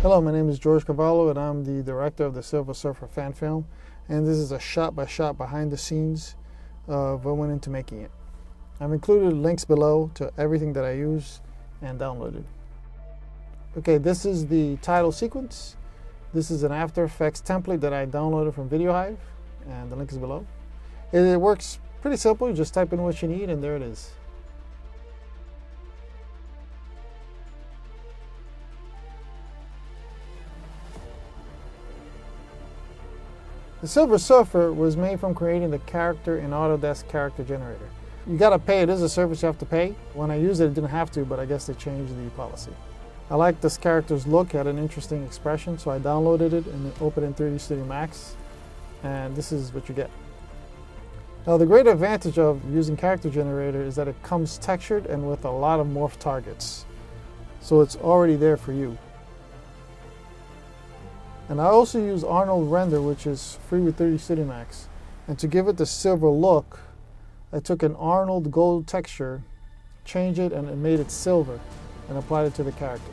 Hello, my name is George Cavallo and I'm the director of the Silver Surfer fan film, and this is a shot-by-shot behind the scenes of what went into making it. I've included links below to everything that I used and downloaded. Okay, this is the title sequence. This is an After Effects template that I downloaded from VideoHive, and the link is below. It works pretty simple. You just type in what you need and there it is. The Silver Surfer was made from creating the character in Autodesk Character Generator. You gotta pay, it is a service you have to pay. When I used it, it didn't have to, but I guess they changed the policy. I like this character's look, it had an interesting expression, so I downloaded it and opened it in 3D Studio Max, and this is what you get. Now the great advantage of using Character Generator is that it comes textured and with a lot of morph targets. So it's already there for you. And I also use Arnold Render, which is free with 3D Studio Max. And to give it the silver look, I took an Arnold gold texture, changed it, and it made it silver, and applied it to the character.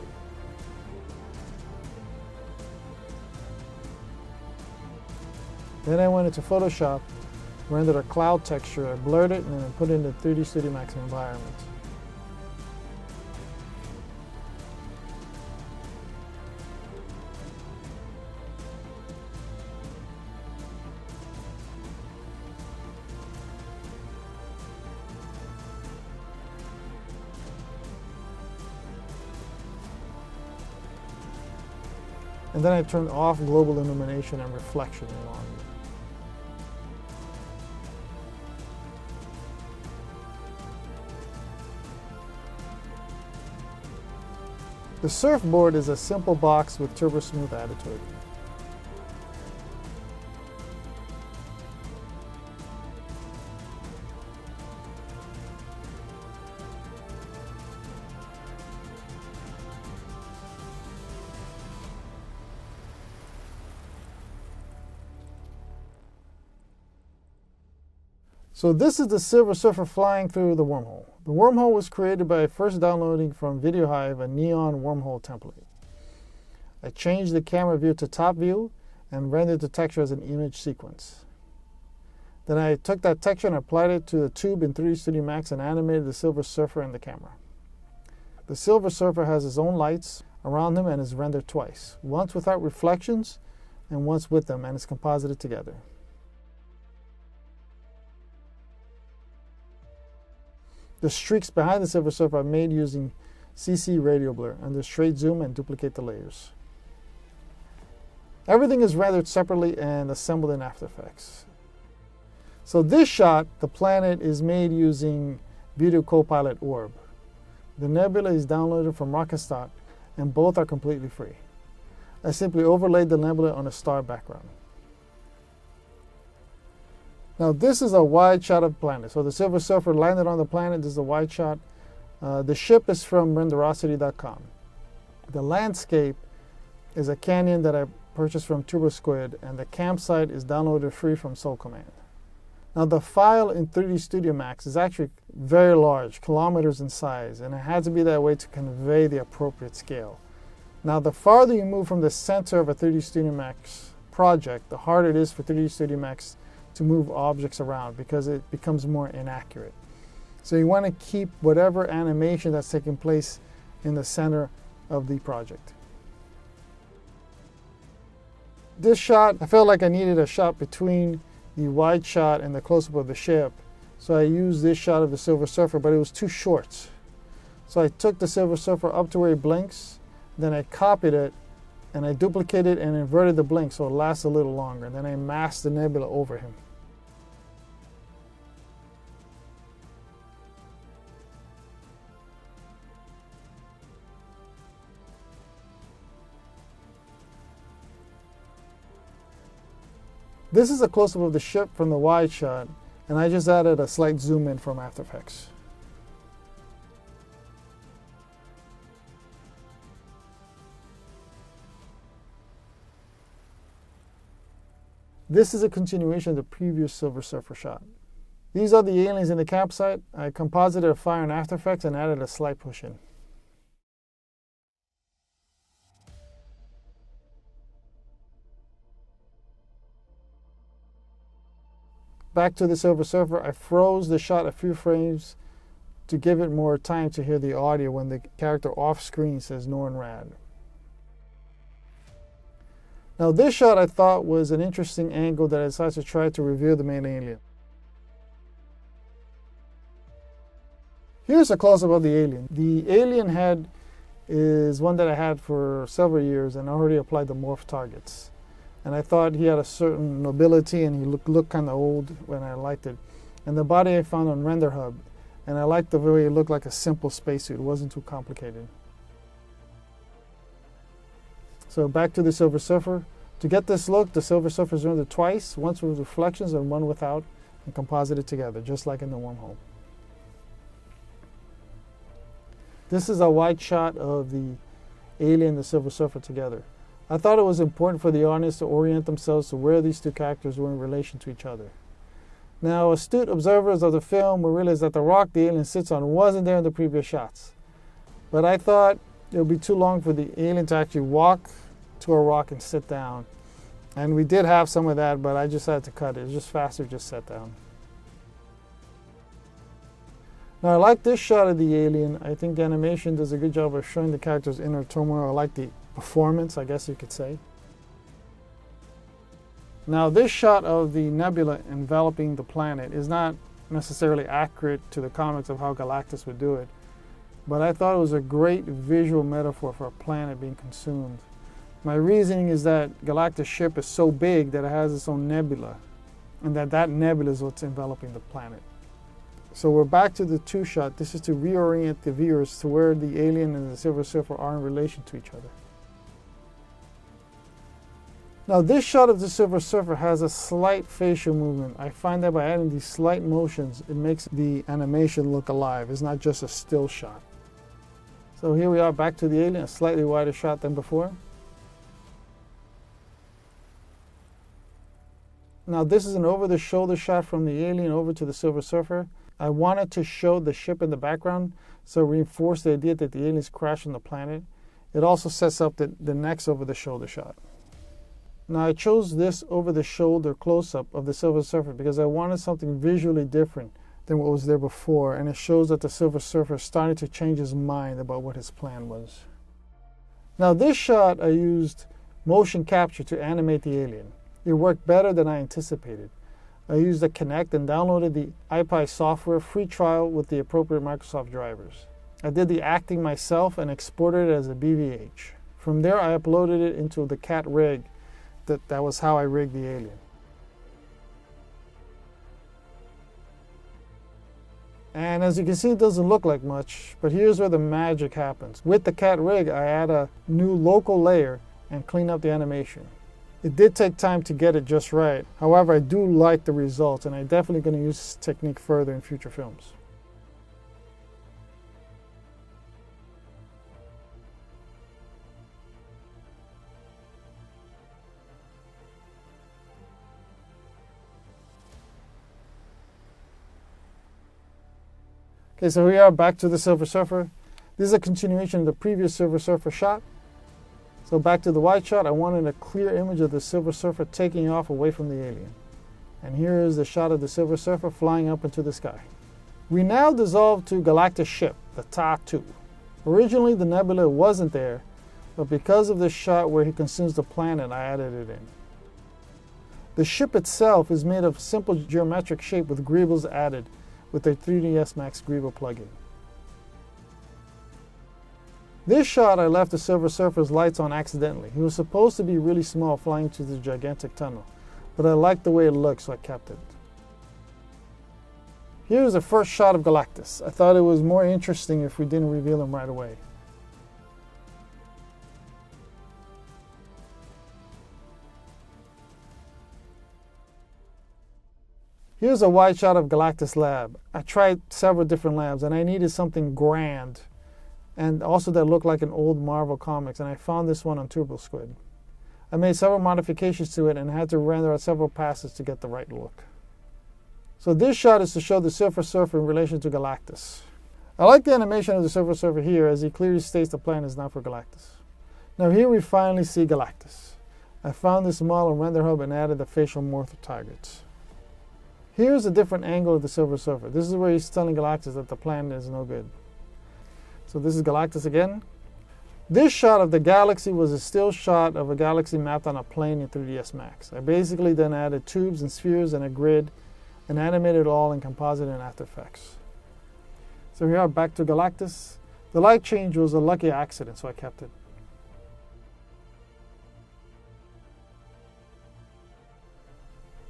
Then I went into Photoshop, rendered a cloud texture, I blurred it, and then put it in the 3D Studio Max environment. And then I turned off global illumination and reflection along it. The surfboard is a simple box with turbo smooth added to it. So this is the Silver Surfer flying through the wormhole. The wormhole was created by first downloading from VideoHive a neon wormhole template. I changed the camera view to top view and rendered the texture as an image sequence. Then I took that texture and applied it to the tube in 3D Studio Max and animated the Silver Surfer and the camera. The Silver Surfer has his own lights around him and is rendered twice, once without reflections and once with them, and is composited together. The streaks behind the Silver Surfer are made using CC Radio Blur under straight zoom and duplicate the layers. Everything is rendered separately and assembled in After Effects. So this shot, the planet, is made using Video Copilot Orb. The nebula is downloaded from Rocketstock and both are completely free. I simply overlaid the nebula on a star background. Now this is a wide shot of the planet. So the Silver Surfer landed on the planet. This is a wide shot. The ship is from renderosity.com. The landscape is a canyon that I purchased from TurboSquid, and the campsite is downloaded free from solcommand. Now the file in 3D Studio Max is actually very large, kilometers in size, and it had to be that way to convey the appropriate scale. Now the farther you move from the center of a 3D Studio Max project, the harder it is for 3D Studio Max to move objects around because it becomes more inaccurate. So you want to keep whatever animation that's taking place in the center of the project. This shot, I felt like I needed a shot between the wide shot and the close-up of the ship. So I used this shot of the Silver Surfer, but it was too short. So I took the Silver Surfer up to where he blinks, then I copied it, and I duplicated and inverted the blink so it lasts a little longer. And then I masked the nebula over him. This is a close-up of the ship from the wide shot, and I just added a slight zoom in from After Effects. This is a continuation of the previous Silver Surfer shot. These are the aliens in the campsite. I composited a fire in After Effects and added a slight push in. Back to the Silver Surfer, I froze the shot a few frames to give it more time to hear the audio when the character off screen says Norn Rad. Now this shot I thought was an interesting angle that I decided to try to reveal the main alien. Here's a close-up of the alien. The alien head is one that I had for several years and I already applied the morph targets. And I thought he had a certain nobility and he looked kind of old when I liked it. And the body I found on Render Hub, and I liked the way it looked like a simple spacesuit. It wasn't too complicated. So back to the Silver Surfer. To get this look, the Silver Surfer is rendered twice, once with reflections and one without, and composited together, just like in the Wormhole. This is a wide shot of the alien and the Silver Surfer together. I thought it was important for the audience to orient themselves to where these two characters were in relation to each other. Now, astute observers of the film will realize that the rock the alien sits on wasn't there in the previous shots. But I thought it would be too long for the alien to actually walk to a rock and sit down. And we did have some of that, but I just had to cut it. It was just faster to just sit down. Now, I like this shot of the alien. I think the animation does a good job of showing the character's inner turmoil. I like the performance, I guess you could say. Now, this shot of the nebula enveloping the planet is not necessarily accurate to the comics of how Galactus would do it, but I thought it was a great visual metaphor for a planet being consumed. My reasoning is that Galactus' ship is so big that it has its own nebula, and that nebula is what's enveloping the planet. So we're back to the two shot. This is to reorient the viewers to where the alien and the Silver Surfer are in relation to each other. Now this shot of the Silver Surfer has a slight facial movement. I find that by adding these slight motions, it makes the animation look alive. It's not just a still shot. So here we are back to the alien, a slightly wider shot than before. Now this is an over-the-shoulder shot from the alien over to the Silver Surfer. I wanted to show the ship in the background, so reinforce the idea that the aliens crashed on the planet. It also sets up the next over-the-shoulder shot. Now I chose this over-the-shoulder close-up of the Silver Surfer because I wanted something visually different than what was there before, and it shows that the Silver Surfer is starting to change his mind about what his plan was. Now this shot I used motion capture to animate the alien. It worked better than I anticipated. I used the Kinect and downloaded the iPi software free trial with the appropriate Microsoft drivers. I did the acting myself and exported it as a BVH. From there I uploaded it into the cat rig. That was how I rigged the alien. And as you can see, it doesn't look like much, but here's where the magic happens. With the cat rig, I add a new local layer and clean up the animation. It did take time to get it just right. However, I do like the results, and I'm definitely going to use this technique further in future films. Okay, so we are back to the Silver Surfer. This is a continuation of the previous Silver Surfer shot. So back to the wide shot, I wanted a clear image of the Silver Surfer taking off away from the alien. And here is the shot of the Silver Surfer flying up into the sky. We now dissolve to Galactus' ship, the Ta-2. Originally the nebula wasn't there, but because of this shot where he consumes the planet, I added it in. The ship itself is made of simple geometric shape with Greebles added with their 3ds Max Greeble plugin. This shot I left the Silver Surfer's lights on accidentally. He was supposed to be really small flying through the gigantic tunnel, but I liked the way it looked, so I kept it. Here's the first shot of Galactus. I thought it was more interesting if we didn't reveal him right away. Here's a wide shot of Galactus' lab. I tried several different labs and I needed something grand and also that looked like an old Marvel comics, and I found this one on Turbo Squid. I made several modifications to it and had to render out several passes to get the right look. So this shot is to show the Silver Surfer in relation to Galactus. I like the animation of the Silver Surfer here as he clearly states the plan is not for Galactus. Now here we finally see Galactus. I found this model on Render Hub and added the facial morph targets. Here's a different angle of the Silver Surfer. This is where he's telling Galactus that the planet is no good. So this is Galactus again. This shot of the galaxy was a still shot of a galaxy mapped on a plane in 3ds Max. I basically then added tubes and spheres and a grid and animated it all in composite and After Effects. So here we are back to Galactus. The light change was a lucky accident, so I kept it.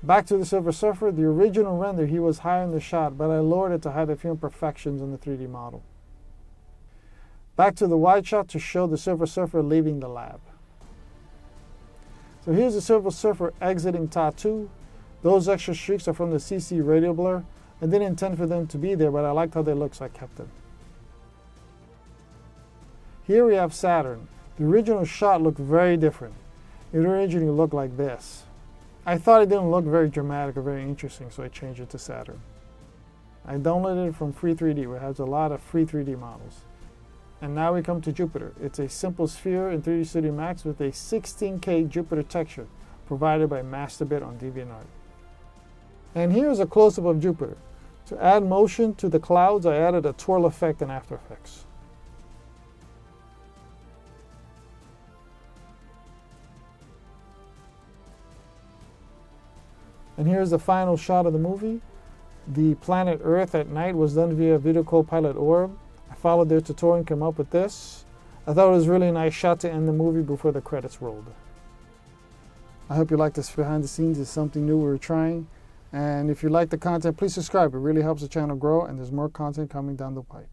Back to the Silver Surfer. The original render, he was higher in the shot, but I lowered it to hide a few imperfections in the 3D model. Back to the wide shot to show the Silver Surfer leaving the lab. So here's the Silver Surfer exiting Tattoo. Those extra streaks are from the CC radial blur. I didn't intend for them to be there, but I liked how they looked, so I kept them. Here we have Saturn. The original shot looked very different. It originally looked like this. I thought it didn't look very dramatic or very interesting, so I changed it to Saturn. I downloaded it from Free 3D, where it has a lot of free 3D models. And now we come to Jupiter. It's a simple sphere in 3D Studio Max with a 16K Jupiter texture provided by Masterbit on DeviantArt. And here's a close-up of Jupiter. To add motion to the clouds, I added a twirl effect in After Effects. And here's the final shot of the movie. The planet Earth at night was done via Video Copilot Orb. I followed their tutorial and came up with this. I thought it was a really nice shot to end the movie before the credits rolled. I hope you like this behind the scenes. It's something new we're trying. And if you like the content, please subscribe. It really helps the channel grow, and there's more content coming down the pipe.